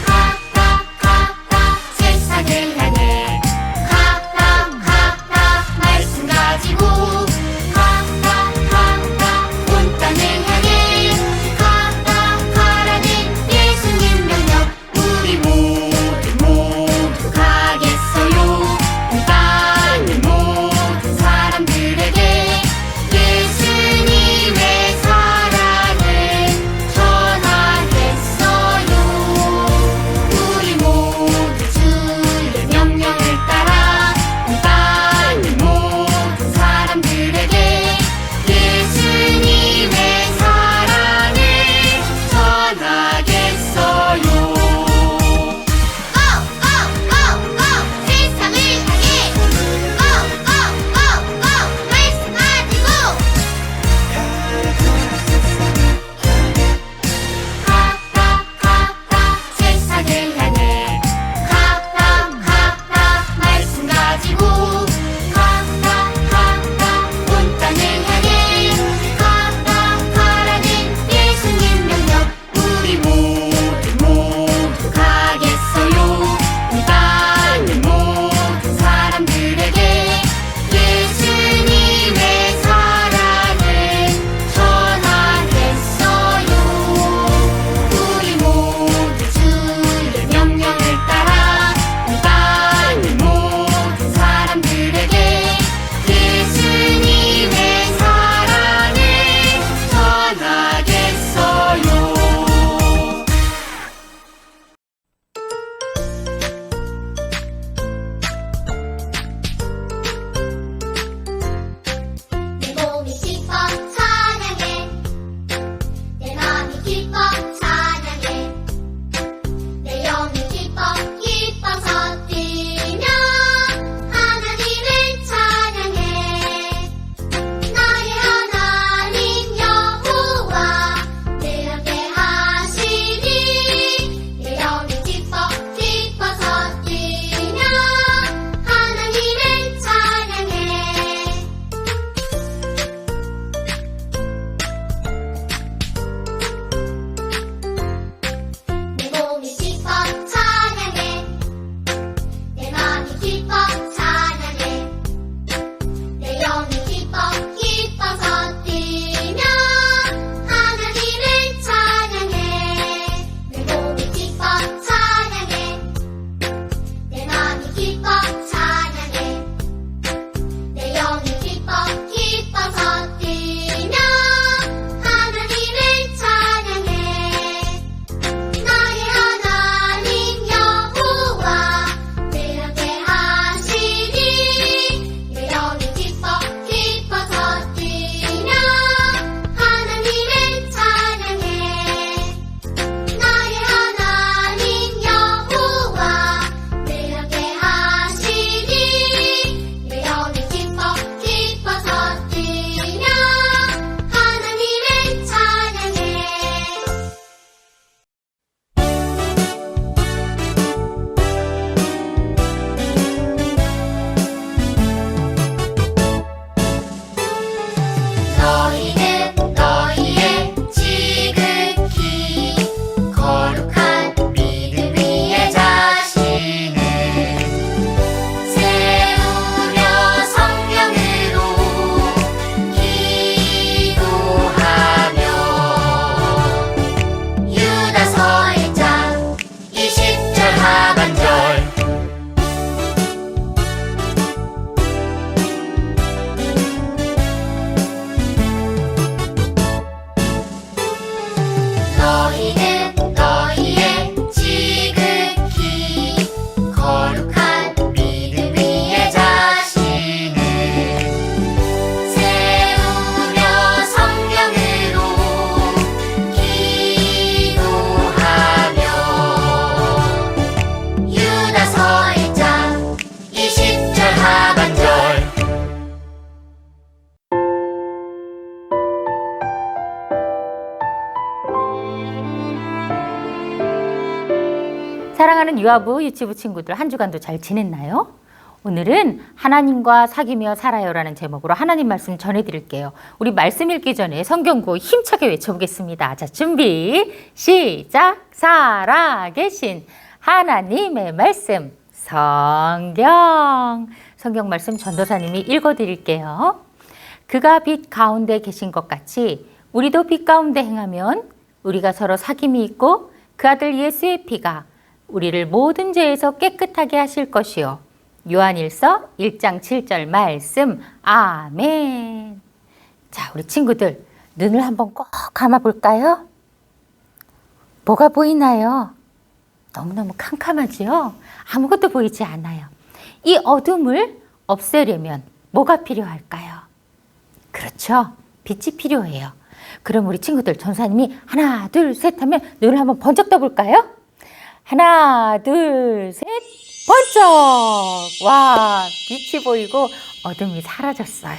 가, 가, 가, 가, 사랑하는 유아부, 유치부 친구들 한 주간도 잘 지냈나요? 오늘은 하나님과 사귀며 살아요라는 제목으로 하나님 말씀 전해드릴게요. 우리 말씀 읽기 전에 성경구호 힘차게 외쳐보겠습니다. 자, 준비, 시작! 살아계신 하나님의 말씀, 성경 말씀 전도사님이 읽어드릴게요. 그가 빛 가운데 계신 것 같이 우리도 빛 가운데 행하면 우리가 서로 사귐이 있고 그 아들 예수의 피가 우리를 모든 죄에서 깨끗하게 하실 것이요. 요한일서 1장 7절 말씀. 아멘. 자, 우리 친구들 눈을 한번 꼭 감아 볼까요? 뭐가 보이나요? 너무너무 캄캄하지요? 아무것도 보이지 않아요. 이 어둠을 없애려면 뭐가 필요할까요? 그렇죠. 빛이 필요해요. 그럼 우리 친구들 전사님이 하나, 둘, 셋 하면 눈을 한번 번쩍 떠볼까요? 하나, 둘, 셋, 번쩍! 와, 빛이 보이고 어둠이 사라졌어요.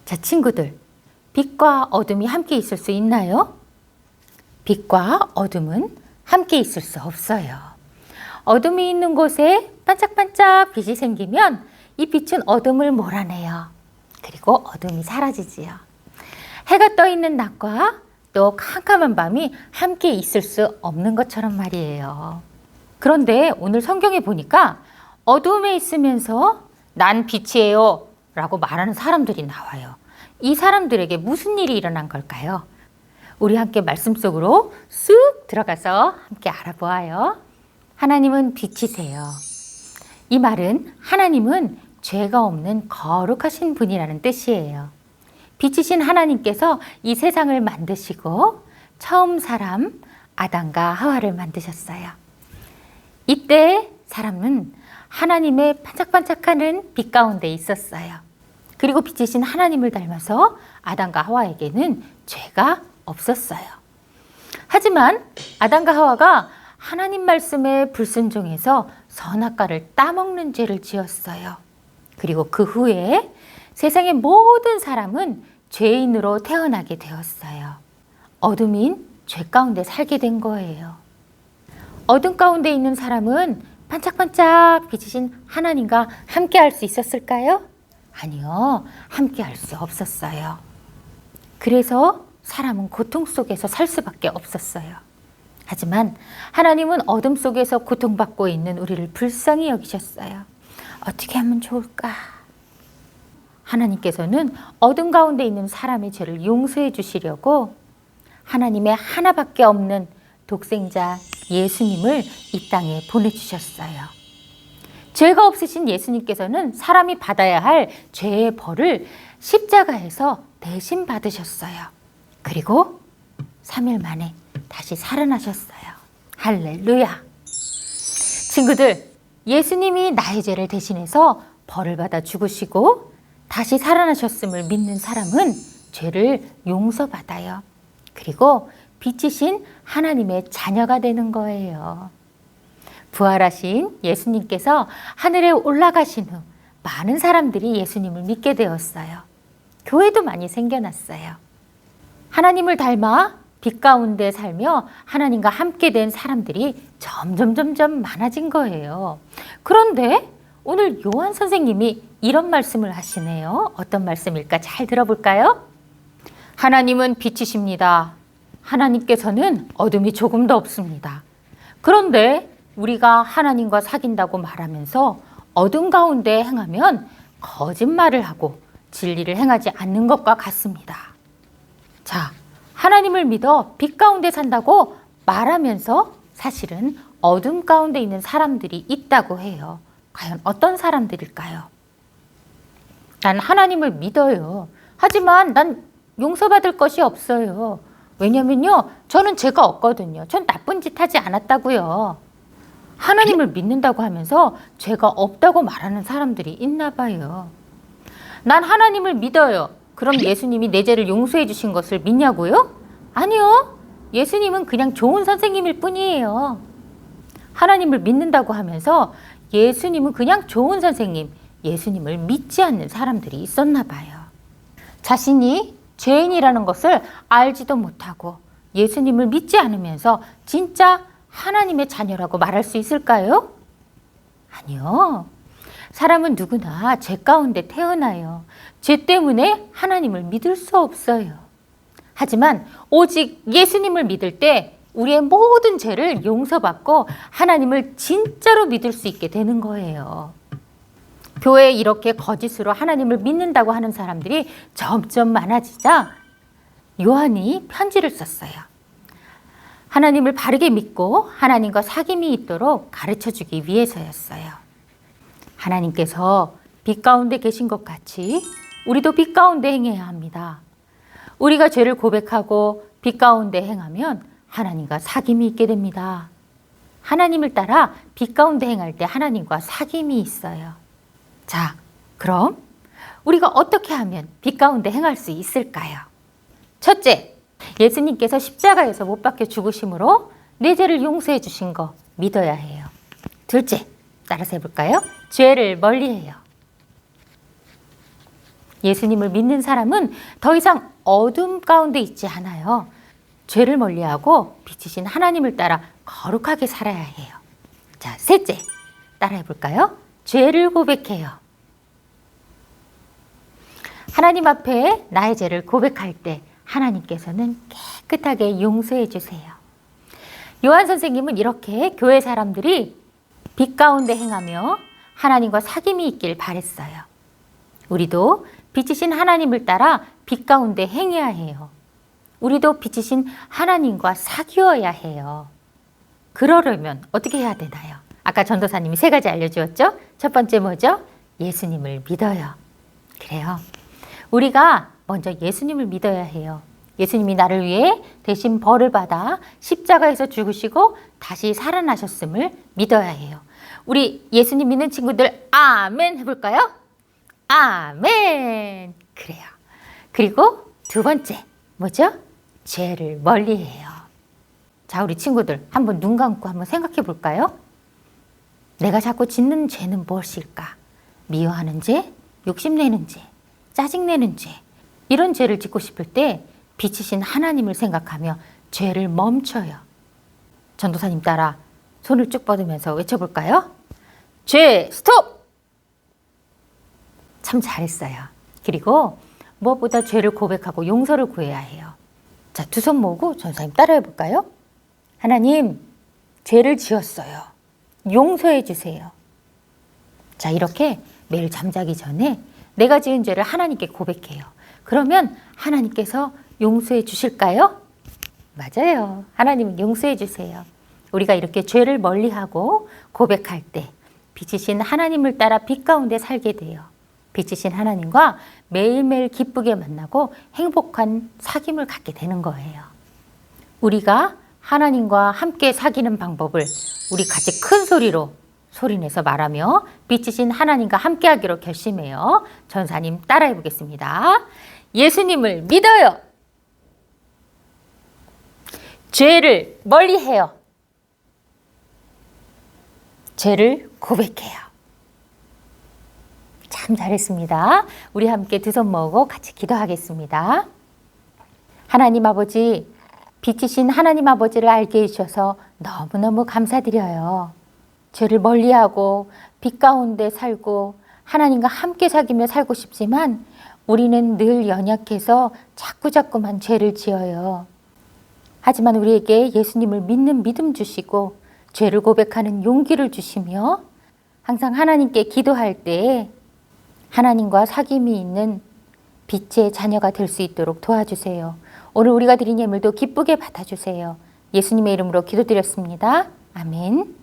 자, 친구들, 빛과 어둠이 함께 있을 수 있나요? 빛과 어둠은 함께 있을 수 없어요. 어둠이 있는 곳에 반짝반짝 빛이 생기면 이 빛은 어둠을 몰아내요. 그리고 어둠이 사라지지요. 해가 떠 있는 낮과 또 캄캄한 밤이 함께 있을 수 없는 것처럼 말이에요. 그런데 오늘 성경에 보니까 어둠에 있으면서 난 빛이에요 라고 말하는 사람들이 나와요. 이 사람들에게 무슨 일이 일어난 걸까요? 우리 함께 말씀 속으로 쑥 들어가서 함께 알아보아요. 하나님은 빛이세요. 이 말은 하나님은 죄가 없는 거룩하신 분이라는 뜻이에요. 빛이신 하나님께서 이 세상을 만드시고 처음 사람 아담과 하와를 만드셨어요. 이때 사람은 하나님의 반짝반짝하는 빛 가운데 있었어요. 그리고 빛이신 하나님을 닮아서 아담과 하와에게는 죄가 없었어요. 하지만 아담과 하와가 하나님 말씀에 불순종해서 선악과를 따먹는 죄를 지었어요. 그리고 그 후에 세상의 모든 사람은 죄인으로 태어나게 되었어요. 어둠인 죄 가운데 살게 된 거예요. 어둠 가운데 있는 사람은 반짝반짝 빛이신 하나님과 함께 할 수 있었을까요? 아니요, 함께 할 수 없었어요. 그래서 사람은 고통 속에서 살 수밖에 없었어요. 하지만 하나님은 어둠 속에서 고통받고 있는 우리를 불쌍히 여기셨어요. 어떻게 하면 좋을까? 하나님께서는 어둠 가운데 있는 사람의 죄를 용서해 주시려고 하나님의 하나밖에 없는 독생자 예수님을 이 땅에 보내주셨어요. 죄가 없으신 예수님께서는 사람이 받아야 할 죄의 벌을 십자가에서 대신 받으셨어요. 그리고 3일 만에 다시 살아나셨어요. 할렐루야. 친구들, 예수님이 나의 죄를 대신해서 벌을 받아 죽으시고 다시 살아나셨음을 믿는 사람은 죄를 용서받아요. 그리고 빛이신 하나님의 자녀가 되는 거예요. 부활하신 예수님께서 하늘에 올라가신 후 많은 사람들이 예수님을 믿게 되었어요. 교회도 많이 생겨났어요. 하나님을 닮아 빛 가운데 살며 하나님과 함께 된 사람들이 점점 많아진 거예요. 그런데 오늘 요한 선생님이 이런 말씀을 하시네요. 어떤 말씀일까? 잘 들어볼까요? 하나님은 빛이십니다. 하나님께서는 어둠이 조금도 없습니다. 그런데 우리가 하나님과 사귄다고 말하면서 어둠 가운데 행하면 거짓말을 하고 진리를 행하지 않는 것과 같습니다. 자, 하나님을 믿어 빛 가운데 산다고 말하면서 사실은 어둠 가운데 있는 사람들이 있다고 해요. 과연 어떤 사람들일까요? 난 하나님을 믿어요. 하지만 난 용서받을 것이 없어요. 왜냐면요, 저는 죄가 없거든요. 전 나쁜 짓 하지 않았다고요. 하나님을 믿는다고 하면서 죄가 없다고 말하는 사람들이 있나 봐요. 난 하나님을 믿어요. 그럼 예수님이 내 죄를 용서해 주신 것을 믿냐고요? 아니요. 예수님은 그냥 좋은 선생님일 뿐이에요. 하나님을 믿는다고 하면서 예수님은 그냥 좋은 선생님, 예수님을 믿지 않는 사람들이 있었나 봐요. 자신이 죄인이라는 것을 알지도 못하고 예수님을 믿지 않으면서 진짜 하나님의 자녀라고 말할 수 있을까요? 아니요. 사람은 누구나 죄 가운데 태어나요. 죄 때문에 하나님을 믿을 수 없어요. 하지만 오직 예수님을 믿을 때 우리의 모든 죄를 용서받고 하나님을 진짜로 믿을 수 있게 되는 거예요. 교회에 이렇게 거짓으로 하나님을 믿는다고 하는 사람들이 점점 많아지자 요한이 편지를 썼어요. 하나님을 바르게 믿고 하나님과 사귐이 있도록 가르쳐주기 위해서였어요. 하나님께서 빛 가운데 계신 것 같이 우리도 빛 가운데 행해야 합니다. 우리가 죄를 고백하고 빛 가운데 행하면 하나님과 사귐이 있게 됩니다. 하나님을 따라 빛 가운데 행할 때 하나님과 사귐이 있어요. 자, 그럼 우리가 어떻게 하면 빛 가운데 행할 수 있을까요? 첫째, 예수님께서 십자가에서 못 박혀 죽으심으로 내 죄를 용서해 주신 거 믿어야 해요. 둘째, 따라서 해볼까요? 죄를 멀리해요. 예수님을 믿는 사람은 더 이상 어둠 가운데 있지 않아요. 죄를 멀리하고 빛이신 하나님을 따라 거룩하게 살아야 해요. 자, 셋째, 따라 해볼까요? 죄를 고백해요. 하나님 앞에 나의 죄를 고백할 때 하나님께서는 깨끗하게 용서해 주세요. 요한 선생님은 이렇게 교회 사람들이 빛 가운데 행하며 하나님과 사귐이 있길 바랬어요. 우리도 빛이신 하나님을 따라 빛 가운데 행해야 해요. 우리도 빛이신 하나님과 사귀어야 해요. 그러려면 어떻게 해야 되나요? 아까 전도사님이 3가지 알려주었죠? 첫 번째 뭐죠? 예수님을 믿어요. 그래요. 우리가 먼저 예수님을 믿어야 해요. 예수님이 나를 위해 대신 벌을 받아 십자가에서 죽으시고 다시 살아나셨음을 믿어야 해요. 우리 예수님 믿는 친구들 아멘 해볼까요? 아멘. 그래요. 그리고 두 번째 뭐죠? 죄를 멀리해요. 자, 우리 친구들 한번 눈 감고 한번 생각해 볼까요? 내가 자꾸 짓는 죄는 무엇일까? 미워하는 죄, 욕심내는 죄, 짜증내는 죄, 이런 죄를 짓고 싶을 때 빛이신 하나님을 생각하며 죄를 멈춰요. 전도사님 따라 손을 쭉 뻗으면서 외쳐볼까요? 죄 스톱! 참 잘했어요. 그리고 무엇보다 죄를 고백하고 용서를 구해야 해요. 자, 두 손 모으고 전도사님 따라해 볼까요? 하나님, 죄를 지었어요. 용서해 주세요. 자, 이렇게 매일 잠자기 전에 내가 지은 죄를 하나님께 고백해요. 그러면 하나님께서 용서해 주실까요? 맞아요. 하나님은 용서해 주세요. 우리가 이렇게 죄를 멀리하고 고백할 때 빛이신 하나님을 따라 빛 가운데 살게 돼요. 빛이신 하나님과 매일매일 기쁘게 만나고 행복한 사귐을 갖게 되는 거예요. 우리가 하나님과 함께 사귀는 방법을 우리 같이 큰 소리로 소리내서 말하며 빛이신 하나님과 함께 하기로 결심해요. 전사님 따라해 보겠습니다. 예수님을 믿어요. 죄를 멀리해요. 죄를 고백해요. 참 잘했습니다. 우리 함께 두 손 모으고 같이 기도하겠습니다. 하나님 아버지, 빛이신 하나님 아버지를 알게 해주셔서 너무너무 감사드려요. 죄를 멀리하고 빛 가운데 살고 하나님과 함께 사귀며 살고 싶지만 우리는 늘 연약해서 자꾸자꾸만 죄를 지어요. 하지만 우리에게 예수님을 믿는 믿음 주시고 죄를 고백하는 용기를 주시며 항상 하나님께 기도할 때 하나님과 사귐이 있는 빛의 자녀가 될 수 있도록 도와주세요. 오늘 우리가 드린 예물도 기쁘게 받아주세요. 예수님의 이름으로 기도드렸습니다. 아멘.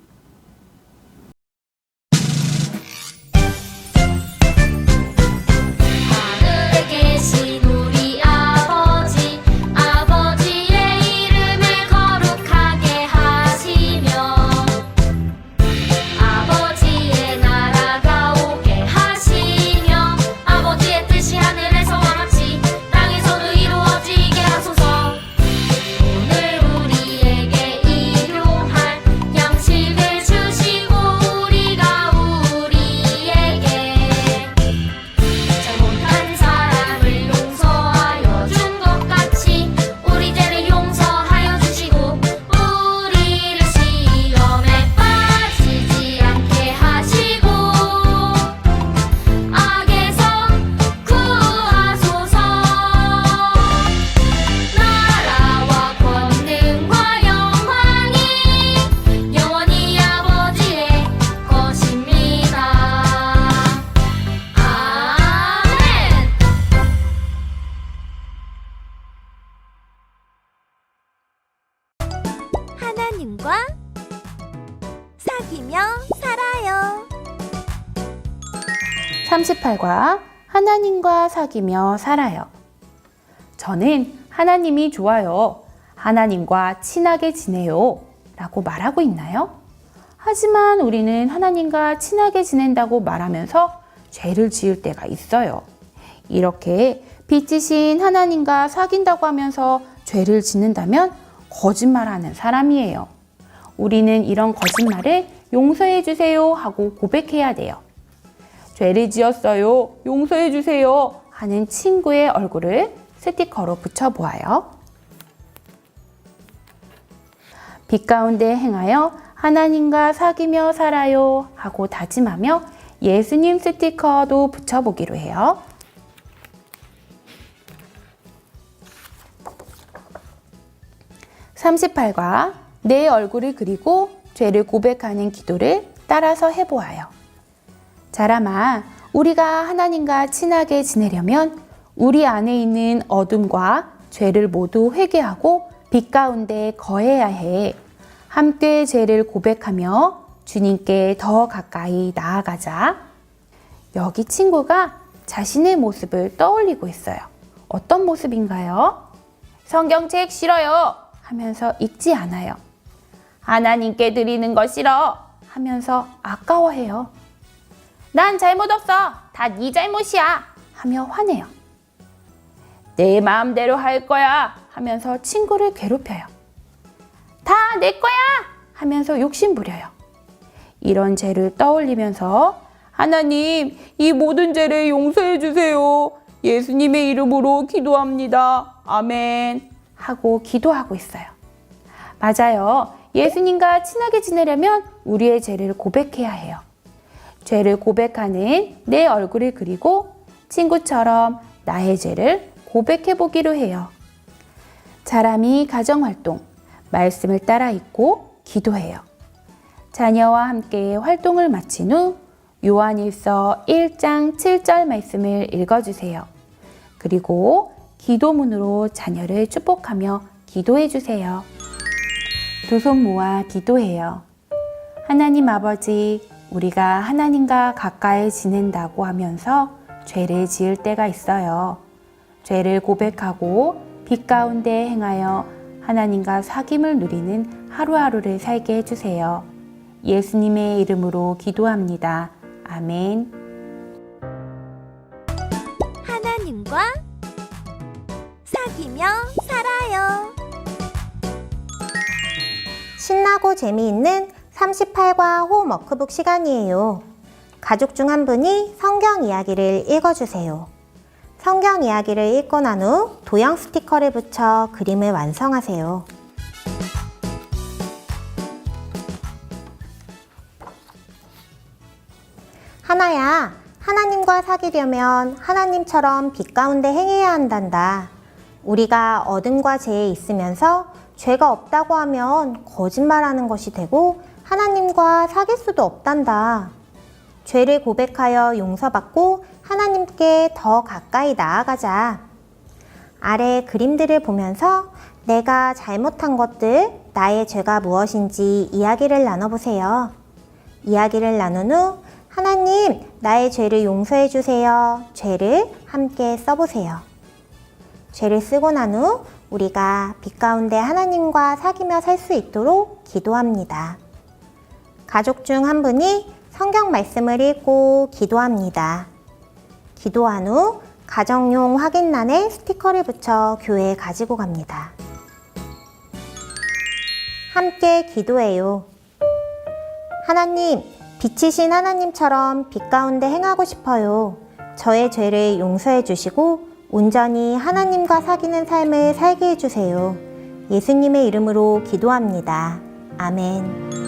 양식을 사귀며 살아요. 38과 하나님과 사귀며 살아요. 저는 하나님이 좋아요. 하나님과 친하게 지내요. 라고 말하고 있나요? 하지만 우리는 하나님과 친하게 지낸다고 말하면서 죄를 지을 때가 있어요. 이렇게 빛이신 하나님과 사귄다고 하면서 죄를 짓는다면 거짓말하는 사람이에요. 우리는 이런 거짓말을 용서해 주세요 하고 고백해야 돼요. 죄를 지었어요. 용서해 주세요 하는 친구의 얼굴을 스티커로 붙여보아요. 빛 가운데 행하여 하나님과 사귀며 살아요 하고 다짐하며 예수님 스티커도 붙여보기로 해요. (38과) 내 얼굴을 그리고 죄를 고백하는 기도를 따라서 해보아요. 자람아, 우리가 하나님과 친하게 지내려면 우리 안에 있는 어둠과 죄를 모두 회개하고 빛 가운데 거해야 해. 함께 죄를 고백하며 주님께 더 가까이 나아가자. 여기 친구가 자신의 모습을 떠올리고 있어요. 어떤 모습인가요? 성경책 싫어요 하면서 읽지 않아요. 하나님께 드리는 거 싫어 하면서 아까워해요. 난 잘못 없어. 다 네 잘못이야 하며 화내요. 내 마음대로 할 거야 하면서 친구를 괴롭혀요. 다 내 거야 하면서 욕심 부려요. 이런 죄를 떠올리면서 하나님, 이 모든 죄를 용서해 주세요. 예수님의 이름으로 기도합니다. 아멘 하고 기도하고 있어요. 맞아요. 예수님과 친하게 지내려면 우리의 죄를 고백해야 해요. 죄를 고백하는 내 얼굴을 그리고 친구처럼 나의 죄를 고백해 보기로 해요. 자람이 가정활동, 말씀을 따라 읽고 기도해요. 자녀와 함께 활동을 마친 후 요한일서 1장 7절 말씀을 읽어주세요. 그리고 기도문으로 자녀를 축복하며 기도해 주세요. 두 손 모아 기도해요. 하나님 아버지, 우리가 하나님과 가까이 지낸다고 하면서 죄를 지을 때가 있어요. 죄를 고백하고 빛 가운데 행하여 하나님과 사귐을 누리는 하루하루를 살게 해주세요. 예수님의 이름으로 기도합니다. 아멘. 하나님과 사귀며 살아요. 신나고 재미있는 38과 호흡 워크북 시간이에요. 가족 중 한 분이 성경 이야기를 읽어주세요. 성경 이야기를 읽고 난 후 도형 스티커를 붙여 그림을 완성하세요. 하나야, 하나님과 사귀려면 하나님처럼 빛 가운데 행해야 한단다. 우리가 어둠과 죄에 있으면서 죄가 없다고 하면 거짓말하는 것이 되고 하나님과 사귈 수도 없단다. 죄를 고백하여 용서받고 하나님께 더 가까이 나아가자. 아래 그림들을 보면서 내가 잘못한 것들, 나의 죄가 무엇인지 이야기를 나눠보세요. 이야기를 나눈 후 하나님, 나의 죄를 용서해 주세요. 죄를 함께 써보세요. 죄를 쓰고 난 후 우리가 빛 가운데 하나님과 사귀며 살 수 있도록 기도합니다. 가족 중 한 분이 성경 말씀을 읽고 기도합니다. 기도한 후 가정용 확인란에 스티커를 붙여 교회에 가지고 갑니다. 함께 기도해요. 하나님, 빛이신 하나님처럼 빛 가운데 행하고 싶어요. 저의 죄를 용서해 주시고 온전히 하나님과 사귀는 삶을 살게 해주세요. 예수님의 이름으로 기도합니다. 아멘.